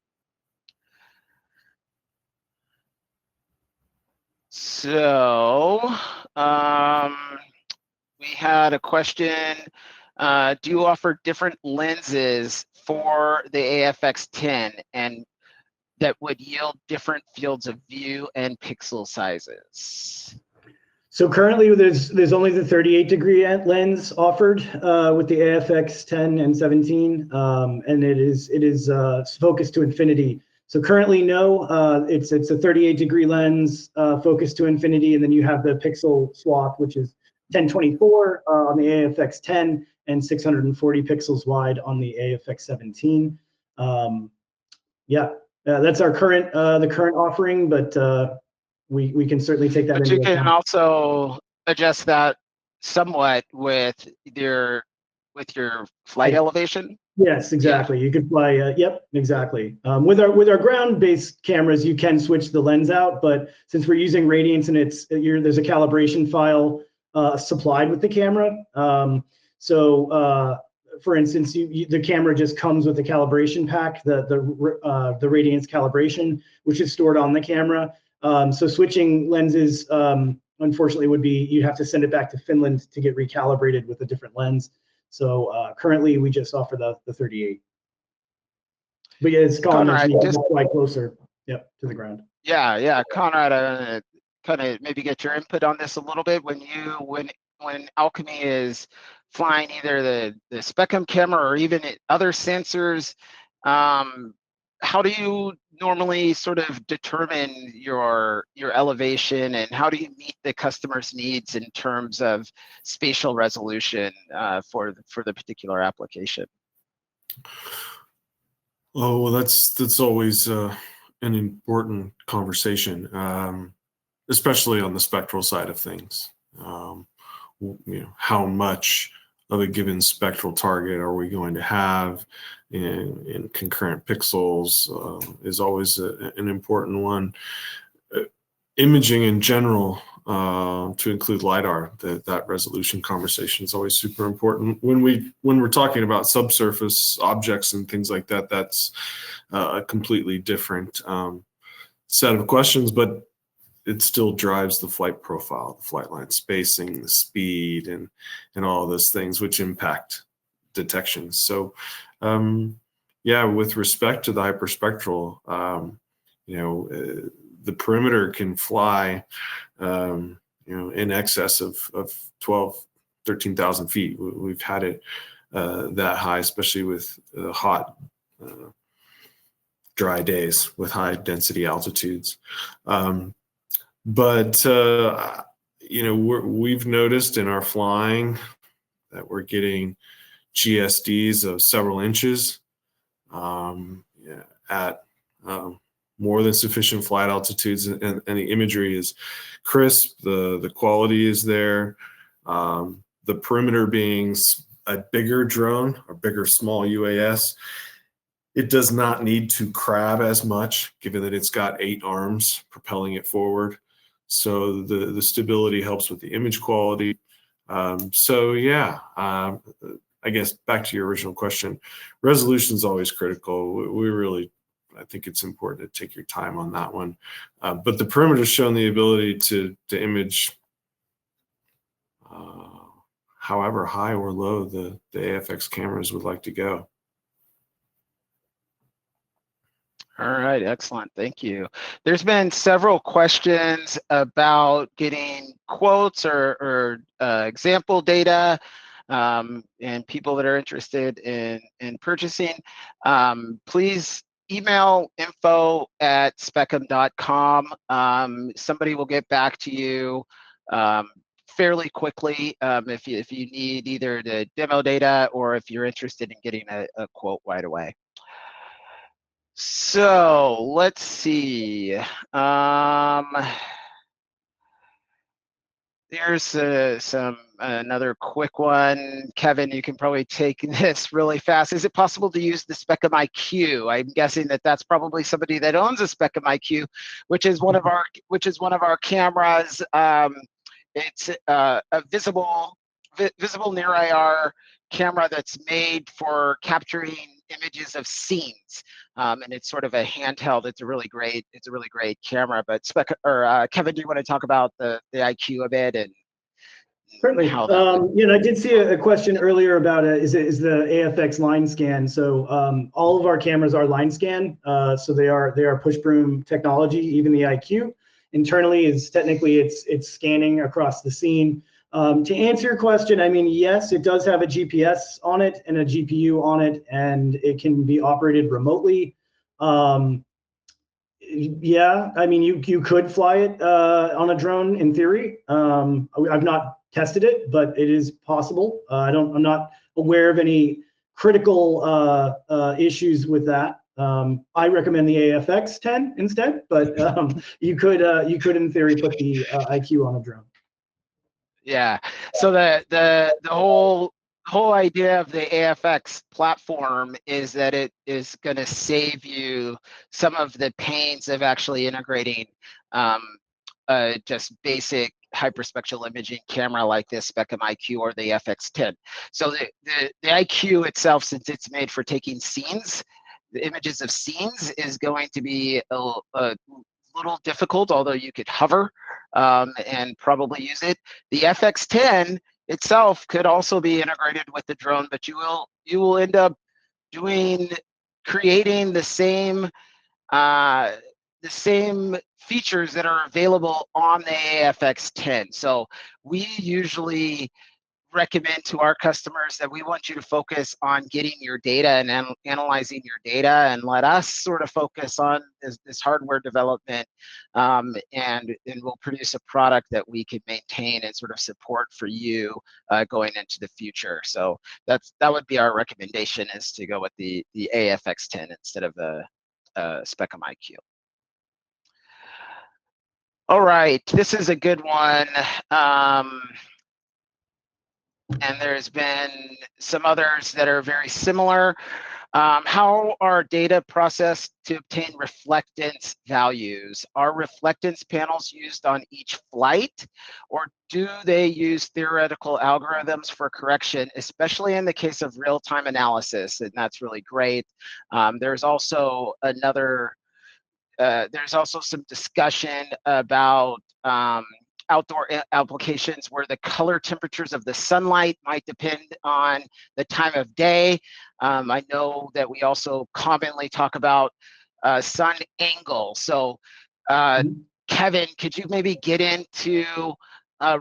Speaker 1: So we had a question. Do you offer different lenses for the AFX10 and that would yield different fields of view and pixel sizes?
Speaker 2: So currently there's only the 38-degree lens offered with the AFX 10 and 17, and it is focused to infinity. So currently, no, it's a 38-degree lens focused to infinity, and then you have the pixel swap, which is 1024 on the AFX 10 and 640 pixels wide on the AFX 17. Yeah, that's our current the current offering, but we can certainly take that
Speaker 1: But
Speaker 2: into
Speaker 1: you can
Speaker 2: account.
Speaker 1: also adjust that somewhat with your flight elevation.
Speaker 2: Yes, exactly. Yeah. You could fly. Yep, exactly. With our ground-based cameras, you can switch the lens out, but since we're using Radiance and there's a calibration file supplied with the camera. For instance, the camera just comes with the calibration pack, the Radiance calibration, which is stored on the camera. So switching lenses, unfortunately, would be you'd have to send it back to Finland to get recalibrated with a different lens. So currently, we just offer the 38. But yeah, as Colin mentioned, you can fly closer, yep, to the ground.
Speaker 1: Yeah, Conrad, kind of maybe get your input on this a little bit. When Alchemy is flying either the Specim camera or even other sensors, how do you normally sort of determine your elevation, and how do you meet the customer's needs in terms of spatial resolution for the particular application?
Speaker 3: Oh, well, that's always an important conversation, especially on the spectral side of things. How much of a given spectral target are we going to have in concurrent pixels is always an important one. Imaging in general, to include LiDAR, that resolution conversation is always super important. When we're talking about subsurface objects and things like that, that's a completely different set of questions, but it still drives the flight profile, the flight line spacing, the speed, and all of those things which impact detection. So, yeah, with respect to the hyperspectral, the perimeter can fly, in excess of 13,000 feet. We've had it that high, especially with hot, dry days with high density altitudes. But we've noticed in our flying that we're getting GSDs of several inches at more than sufficient flight altitudes, and the imagery is crisp. The quality is there. The perimeter being a bigger drone, or bigger small UAS, it does not need to crab as much, given that it's got 8 arms propelling it forward. So the stability helps with the image quality. So yeah, I guess back to your original question, resolution is always critical. I think it's important to take your time on that one. But the perimeter has shown the ability to image however high or low the AFX cameras would like to go.
Speaker 1: All right, excellent. Thank you. There's been several questions about getting quotes or example data, and people that are interested in purchasing. Please email info@specm.com. Somebody will get back to you fairly quickly if you need either the demo data or if you're interested in getting a quote right away. So let's see. There's another quick one. Kevin, you can probably take this really fast. Is it possible to use the Specim IQ? I'm guessing that that's probably somebody that owns a Specim IQ, which is one of our cameras. It's a visible near IR camera that's made for capturing images of scenes, and it's sort of a handheld. It's a really great camera. But Kevin, do you want to talk about the IQ a bit and
Speaker 2: Certainly.
Speaker 1: how that
Speaker 2: Yeah, and I did see a question earlier about is the AFX line scan. So all of our cameras are line scan. So they are push broom technology. Even the IQ internally is technically it's scanning across the scene. To answer your question, I mean, yes, it does have a GPS on it and a GPU on it, and it can be operated remotely. Yeah, I mean, you could fly it on a drone in theory. I've not tested it, but it is possible. I'm not aware of any critical issues with that. I recommend the AFX 10 instead, but you could in theory put the IQ on a drone.
Speaker 1: Yeah. So the whole idea of the AFX platform is that it is going to save you some of the pains of actually integrating just basic hyperspectral imaging camera like this Specim IQ or the FX10. So the IQ itself, since it's made for taking scenes, the images of scenes, is going to be a little difficult, although you could hover and probably use it. The FX10 itself could also be integrated with the drone, but you will end up creating the same features that are available on the AFX10. So we usually recommend to our customers that we want you to focus on getting your data and analyzing your data, and let us sort of focus on this hardware development, and we'll produce a product that we can maintain and sort of support for you going into the future. So that would be our recommendation, is to go with the AFX10 instead of the Specim IQ. All right, this is a good one. And there's been some others that are very similar. How are data processed to obtain reflectance values? Are reflectance panels used on each flight, or do they use theoretical algorithms for correction, especially in the case of real-time analysis? And that's really great. There's also some discussion about outdoor applications where the color temperatures of the sunlight might depend on the time of day. I know that we also commonly talk about sun angle. So Kevin, could you maybe get into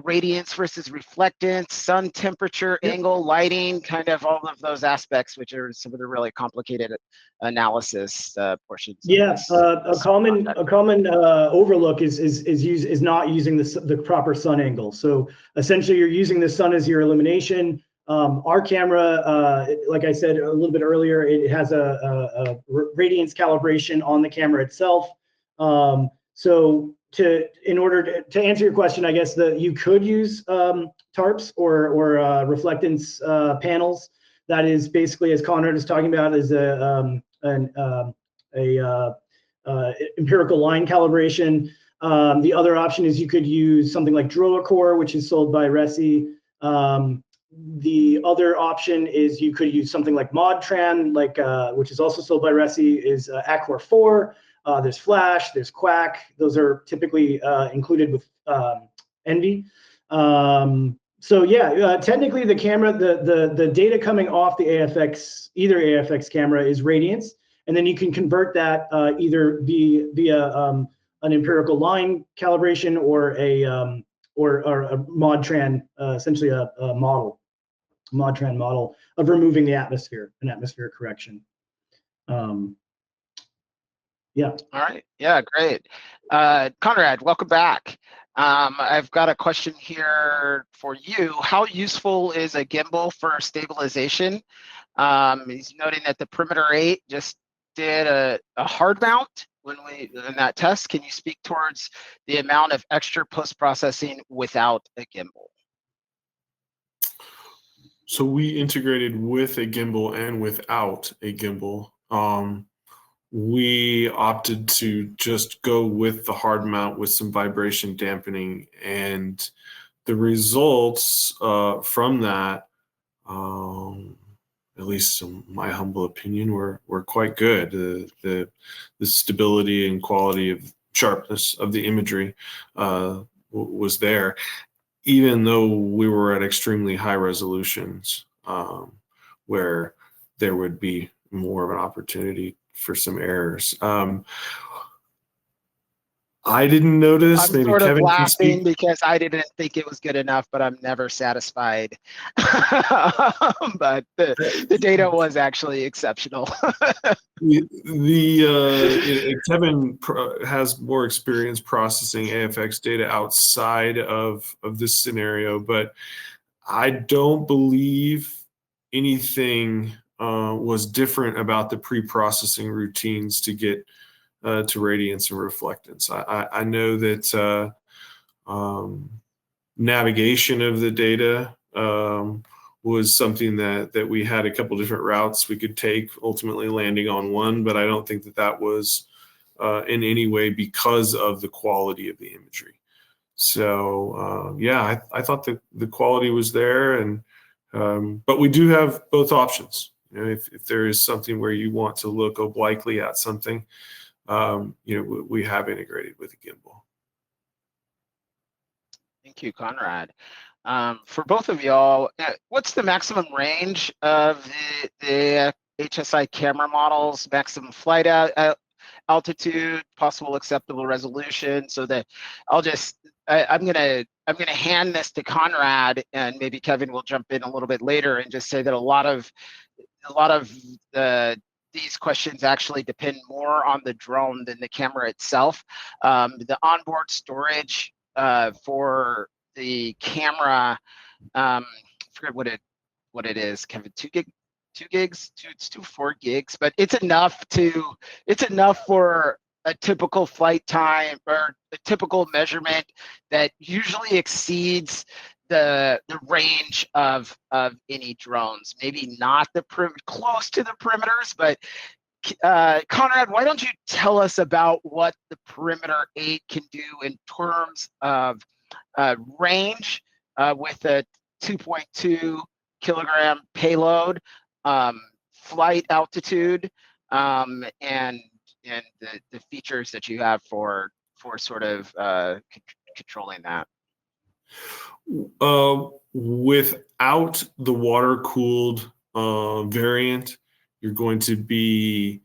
Speaker 1: radiance versus reflectance, sun temperature, angle, lighting, kind of all of those aspects, which are some of the really complicated analysis portions.
Speaker 2: Yeah, a common overlook is not using the proper sun angle. So essentially, you're using the sun as your illumination. Our camera, like I said a little bit earlier, it has a radiance calibration on the camera itself. So in order to answer your question, I guess you could use tarps or reflectance panels. That is basically, as Conrad is talking about, is an empirical line calibration. The other option is you could use something like DroiCore, which is sold by Resi. The other option is you could use something like ModTran, which is also sold by Resi, is Acor 4. There's Flash, there's Quack. Those are typically included with Envy. So yeah, technically the camera, the data coming off the AFX, either AFX camera, is radiance, and then you can convert that either via an empirical line calibration or a ModTran, essentially a ModTran model of removing the atmosphere, an atmosphere correction. Yeah.
Speaker 1: All right. Yeah, great. Conrad, welcome back. I've got a question here for you. How useful is a gimbal for stabilization? He's noting that the Perimeter 8 just did a hard mount in that test. Can you speak towards the amount of extra post-processing without a gimbal?
Speaker 3: So we integrated with a gimbal and without a gimbal. We opted to just go with the hard mount with some vibration dampening, and the results from that, at least in my humble opinion, were quite good. The stability and quality of sharpness of the imagery was there, even though we were at extremely high resolutions, where there would be more of an opportunity for some errors. I didn't notice.
Speaker 1: I'm
Speaker 3: Maybe
Speaker 1: sort of
Speaker 3: Kevin can
Speaker 1: laughing
Speaker 3: speak.
Speaker 1: because I didn't think it was good enough, but I'm never satisfied. But the data was actually exceptional.
Speaker 3: Kevin has more experience processing AFX data outside of this scenario, but I don't believe anything was different about the pre-processing routines to get to radiance and reflectance. I know that navigation of the data was something that we had a couple different routes we could take, ultimately landing on one, but I don't think that was in any way because of the quality of the imagery. So yeah, I thought the quality was there, and but we do have both options. You know, if there is something where you want to look obliquely at something, you know, we have integrated with a gimbal.
Speaker 1: Thank you, Conrad. For both of y'all, what's the maximum range of the HSI camera models, maximum flight altitude, possible acceptable resolution? So that I'm gonna hand this to Conrad, and maybe Kevin will jump in a little bit later and just say that a lot of these questions actually depend more on the drone than the camera itself. The onboard storage for the camera, I forget what it is, Kevin, 2 gigs, it's 4 gigs, but it's enough for a typical flight time or a typical measurement that usually exceeds the range of any drones. Maybe not close to the perimeters, but Conrad, why don't you tell us about what the Perimeter 8 can do in terms of range with a 2.2 kilogram payload, flight altitude, and the features that you have for sort of controlling that?
Speaker 3: Without the water-cooled variant, you're going to be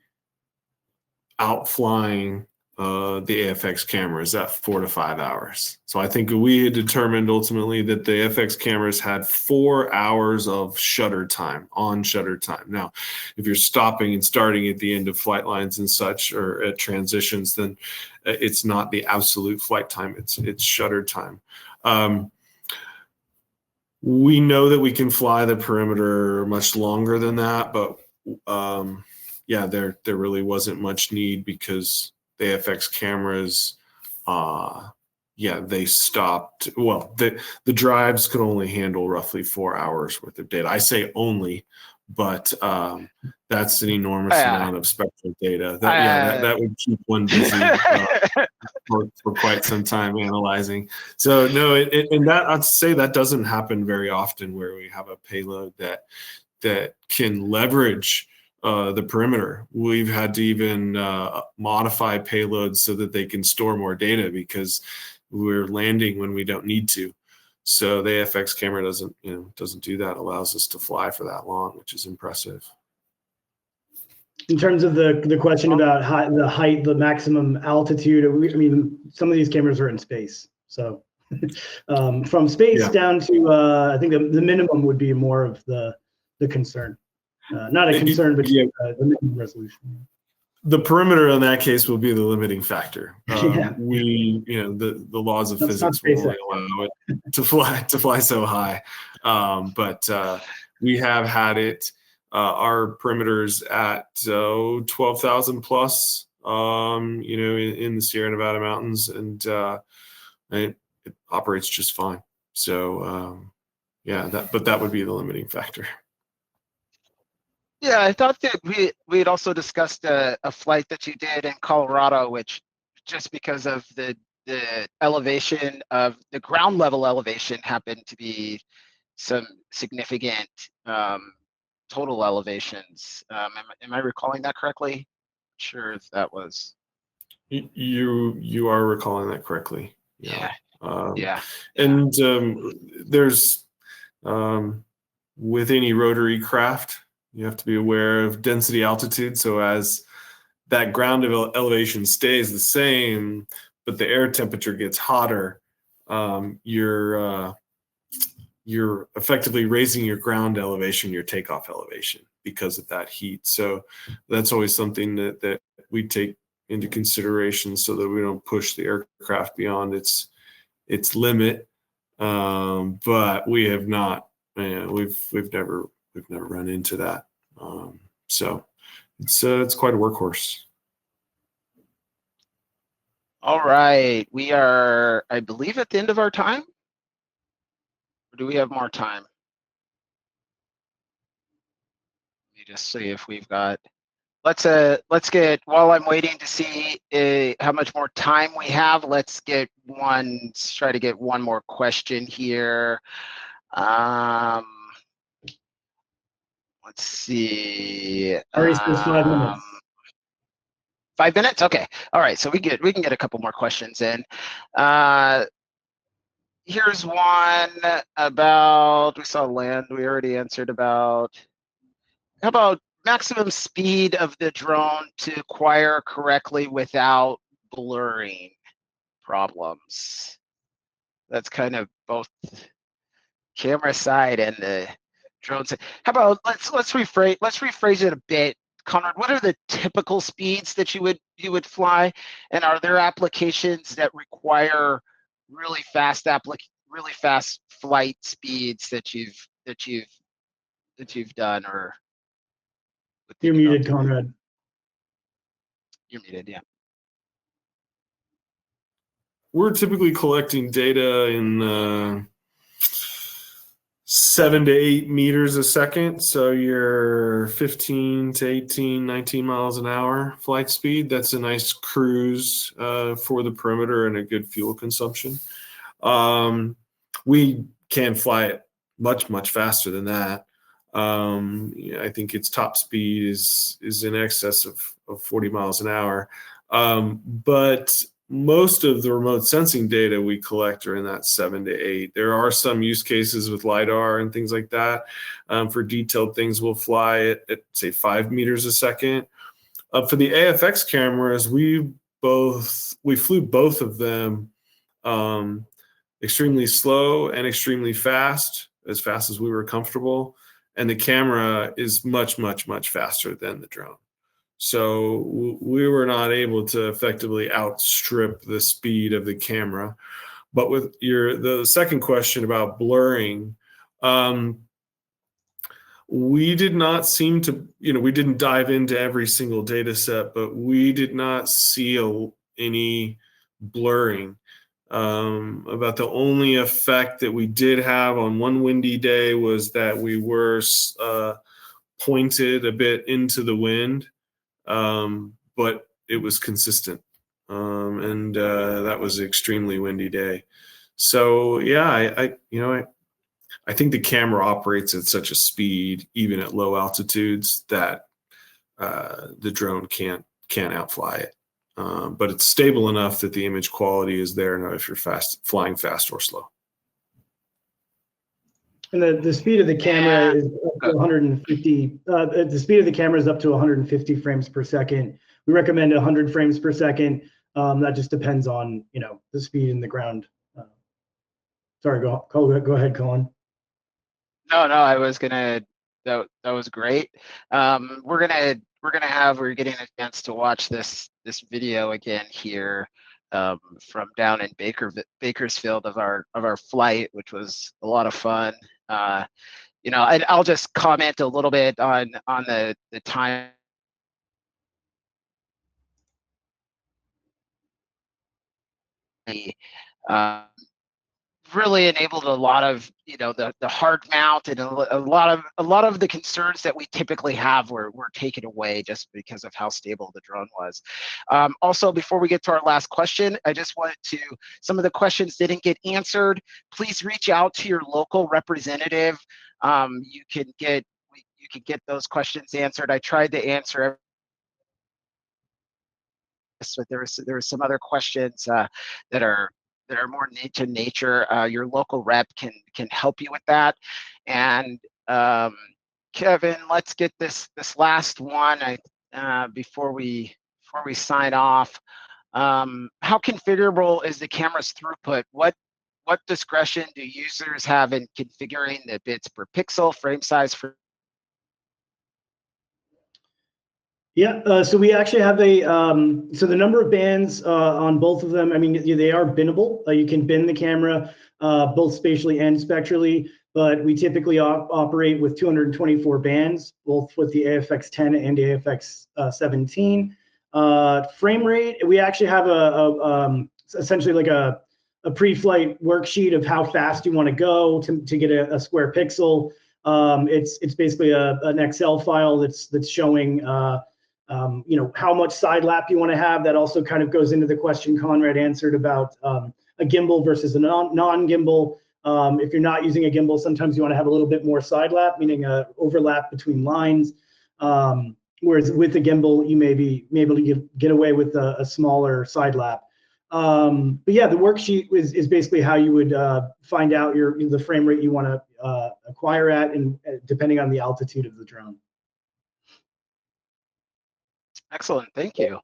Speaker 3: outflying the AFX cameras at 4 to 5 hours. So I think we had determined ultimately that the AFX cameras had 4 hours of shutter time, on shutter time. Now, if you're stopping and starting at the end of flight lines and such, or at transitions, then it's not the absolute flight time, it's shutter time. We know that we can fly the perimeter much longer than that, but yeah, there really wasn't much need because the AFX cameras, yeah, they stopped. Well, the drives could only handle roughly 4 hours worth of data. I say only, but that's an enormous amount of spectral data. That would keep one busy for quite some time analyzing. So no, and that I'd say that doesn't happen very often, where we have a payload that can leverage the perimeter. We've had to even modify payloads so that they can store more data because we're landing when we don't need to. So the AFX camera doesn't do that. It allows us to fly for that long, which is impressive.
Speaker 2: In terms of the question about the maximum altitude, I mean, some of these cameras are in space. So from space down to, I think the minimum would be more of the concern. Not a concern, but the minimum resolution.
Speaker 3: The perimeter in that case will be the limiting factor. The laws of physics will only allow it to fly so high. But we have had it Our perimeters at 12,000 plus, in the Sierra Nevada mountains, and it operates just fine. So yeah, that would be the limiting factor.
Speaker 1: Yeah, I thought that we had also discussed a flight that you did in Colorado, which just because of the elevation of the ground level elevation happened to be some significant total elevations. Am I recalling that correctly? Sure, if that was.
Speaker 3: You are recalling that correctly.
Speaker 1: Yeah.
Speaker 3: Yeah. And there's with any rotary craft, you have to be aware of density altitude. So as that ground elevation stays the same, but the air temperature gets hotter, you're effectively raising your ground elevation, your takeoff elevation, because of that heat. So that's always something that we take into consideration so that we don't push the aircraft beyond its limit. But we have not, we've never run into that. So it's quite a workhorse.
Speaker 1: All right, we are, I believe, at the end of our time. Or do we have more time? Let me just see if we've got. Let's get, while I'm waiting to see how much more time we have, let's try to get one more question here. Let's see.
Speaker 2: Already says 5 minutes.
Speaker 1: 5 minutes? Okay. All right. So we can get a couple more questions in. Here's one about, we saw land, we already answered about. How about maximum speed of the drone to acquire correctly without blurring problems? That's kind of both camera side and the drone side. How about let's rephrase it a bit. Conrad, what are the typical speeds that you would fly, and are there applications that require really fast flight speeds that you've done or?
Speaker 2: You're muted, Conrad.
Speaker 1: You're muted, yeah.
Speaker 3: We're typically collecting data in 7 to 8 meters a second. So you're 15 to 18, 19 miles an hour flight speed. That's a nice cruise for the perimeter and a good fuel consumption. We can fly it much faster than that. I think its top speed is in excess of 40 miles an hour. But most of the remote sensing data we collect are in that 7 to 8. There are some use cases with LiDAR and things like that. For detailed things, we'll fly at say 5 meters a second. For the AFX cameras, we flew both of them extremely slow and extremely fast as we were comfortable. And the camera is much faster than the drone. So we were not able to effectively outstrip the speed of the camera. But with the second question about blurring, we did not seem to, we didn't dive into every single data set, but we did not see any blurring. About the only effect that we did have on one windy day was that we were pointed a bit into the wind. But it was consistent, and that was an extremely windy day. So yeah, I think the camera operates at such a speed, even at low altitudes, that the drone can't outfly it. But it's stable enough that the image quality is there, no if you're flying fast or slow.
Speaker 2: And the speed of the camera is up to 150. The speed of the camera is up to 150 frames per second. We recommend 100 frames per second. That just depends on the speed in the ground. Sorry, go ahead, Colin.
Speaker 1: No, I was gonna. That was great. We're getting a chance to watch this video again here from down in Bakersfield of our flight, which was a lot of fun. you know, and I'll just comment a little bit on the time. Really enabled a lot of, you know, the hard mount, and a lot of the concerns that we typically have were taken away just because of how stable the drone was. Also, before we get to our last question, I just wanted to, some of the questions didn't get answered. Please reach out to your local representative. You can get those questions answered. I tried to answer. So there were some other questions that are more niche in nature. Your local rep can help you with that. And Kevin, let's get this last one before we sign off. How configurable is the camera's throughput? What discretion do users have in configuring the bits per pixel, frame size for?
Speaker 2: Yeah, so we actually have a, so the number of bands on both of them, I mean, they are binnable. You can bin the camera both spatially and spectrally, but we typically operate with 224 bands, both with the AFX 10 and AFX 17. Frame rate, we actually have essentially like a pre-flight worksheet of how fast you want to go to get a square pixel. It's basically an Excel file that's showing you know, how much side lap you want to have. That also kind of goes into the question Conrad answered about a gimbal versus a non-gimbal. If you're not using a gimbal, sometimes you want to have a little bit more side lap, meaning overlap between lines. Whereas with the gimbal, you may be able to get away with a smaller side lap. But yeah, the worksheet is basically how you would find out the frame rate you want to acquire at, and depending on the altitude of the drone.
Speaker 1: Excellent, thank you.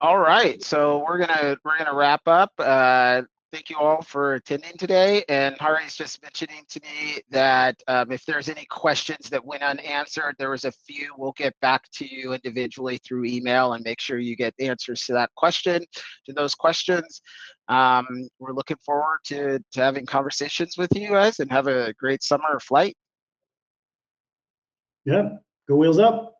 Speaker 1: All right, so we're gonna wrap up. Thank you all for attending today. And Hari's just mentioning to me that if there's any questions that went unanswered, there was a few. We'll get back to you individually through email and make sure you get answers to those questions. We're looking forward to having conversations with you guys, and have a great summer flight.
Speaker 2: Yeah, go wheels up.